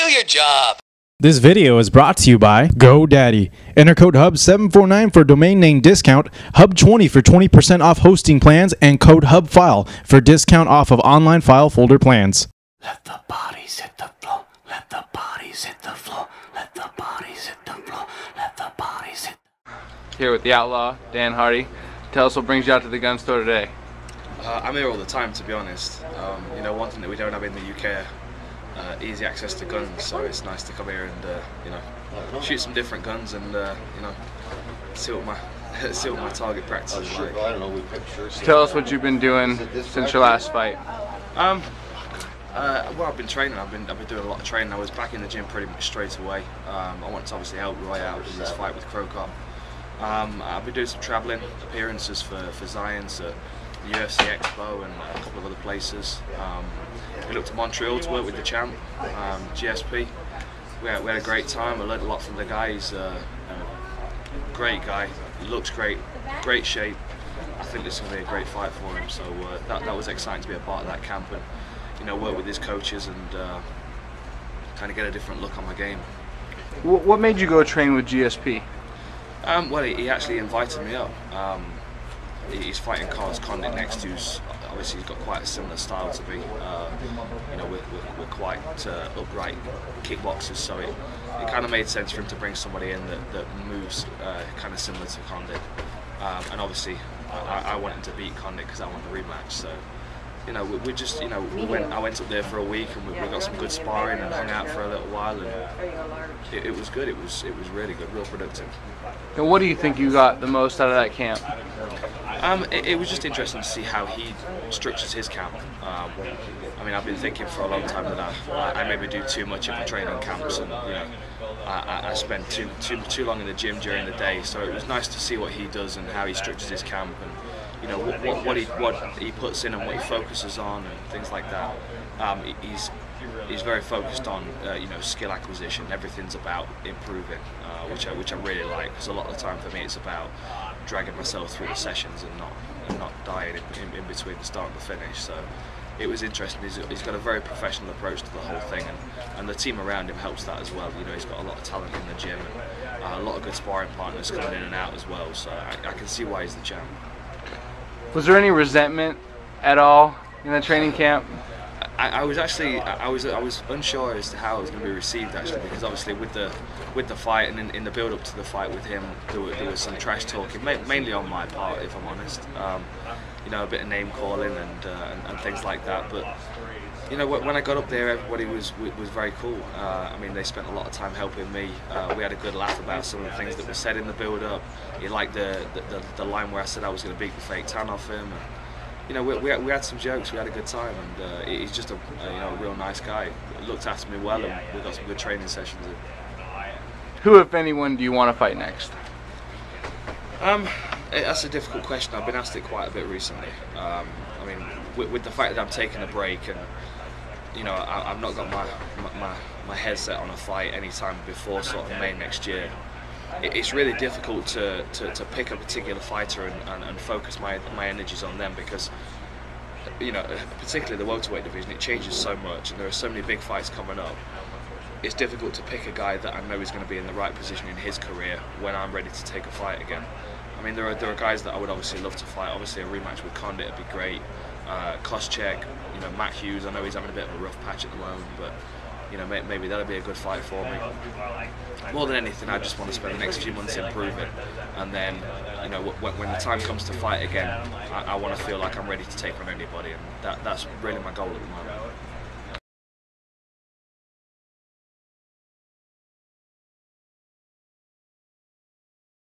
Do your job. This video is brought to you by GoDaddy. Enter code HUB749 for domain name discount, HUB20 for 20% off hosting plans, and code HUBFILE for discount off of online file folder plans. Let the bodies hit the floor. Let the bodies hit the floor. Let the bodies hit the floor. Let the bodies hit. Here with the outlaw, Dan Hardy. Tell us what brings you out to the gun store today. I'm here all the time, to be honest. You know, one thing that we don't have in the UK, easy access to guns, so it's nice to come here and you know, shoot some different guns and you know, see what my target practice is like. Tell us what you've been doing since your last fight. Well, I've been training. I've been doing a lot of training. I was back in the gym pretty much straight away. I wanted to obviously help Roy out with his fight with Crocop. I've been doing some travelling appearances for Zions at the UFC Expo and a couple of other places. We looked to Montreal to work with the champ, GSP. We had a great time. I learned a lot from the guy. He's a great guy. He looks great, great shape. I think this is going to be a great fight for him. So that was exciting to be a part of that camp and, you know, work with his coaches and kind of get a different look on my game. What made you go train with GSP? Well, he actually invited me up. He's fighting Carlos Condit next to us. Obviously, he's got quite a similar style to me. You know, we're quite upright kickboxers, so it kind of made sense for him to bring somebody in that moves kind of similar to Condit. And obviously, I wanted to beat Condit because I want the rematch. So, you know, we just, you know, I went up there for a week and we got some good sparring and hung out for a little while, and it was good. It was really good, real productive. And what do you think you got the most out of that camp? It was just interesting to see how he structures his camp. I mean, I've been thinking for a long time that I maybe do too much in my training camps, and you know, I spend too long in the gym during the day. So it was nice to see what he does and how he structures his camp, and you know what he puts in and what he focuses on and things like that. He's very focused on you know, skill acquisition. Everything's about improving, which I really like, because a lot of the time for me it's about dragging myself through the sessions and not dying in between the start and the finish. So it was interesting. He's got a very professional approach to the whole thing, and the team around him helps that as well. You know, he's got a lot of talent in the gym and a lot of good sparring partners coming in and out as well. So I can see why he's the champ. Was there any resentment at all in the training camp? I was unsure as to how it was going to be received, actually, because obviously with the fight and in the build up to the fight with him, there was some trash talking, mainly on my part, if I'm honest. You know, a bit of name calling and things like that. But you know, when I got up there, everybody was very cool. I mean, they spent a lot of time helping me. We had a good laugh about some of the things that were said in the build up. He liked the line where I said I was going to beat the fake tan off him. And, you know, we had some jokes, we had a good time, and he's just a you know, real nice guy. He looked after me well, and we got some good training sessions in. Who, if anyone, do you want to fight next? That's a difficult question. I've been asked it quite a bit recently. I mean, with the fact that I'm taking a break, and you know, I've not got my head set on a fight anytime before sort of May next year. It's really difficult to pick a particular fighter and focus my energies on them, because, you know, particularly the welterweight division, it changes so much, and there are so many big fights coming up. It's difficult to pick a guy that I know is going to be in the right position in his career when I'm ready to take a fight again. I mean, there are guys that I would obviously love to fight. Obviously, a rematch with Condit would be great. Koscheck, you know, Matt Hughes. I know he's having a bit of a rough patch at the moment, but you know, maybe that'll be a good fight for me. More than anything, I just want to spend the next few months improving, and then, you know, when the time comes to fight again, I want to feel like I'm ready to take on anybody, and that's really my goal at the moment.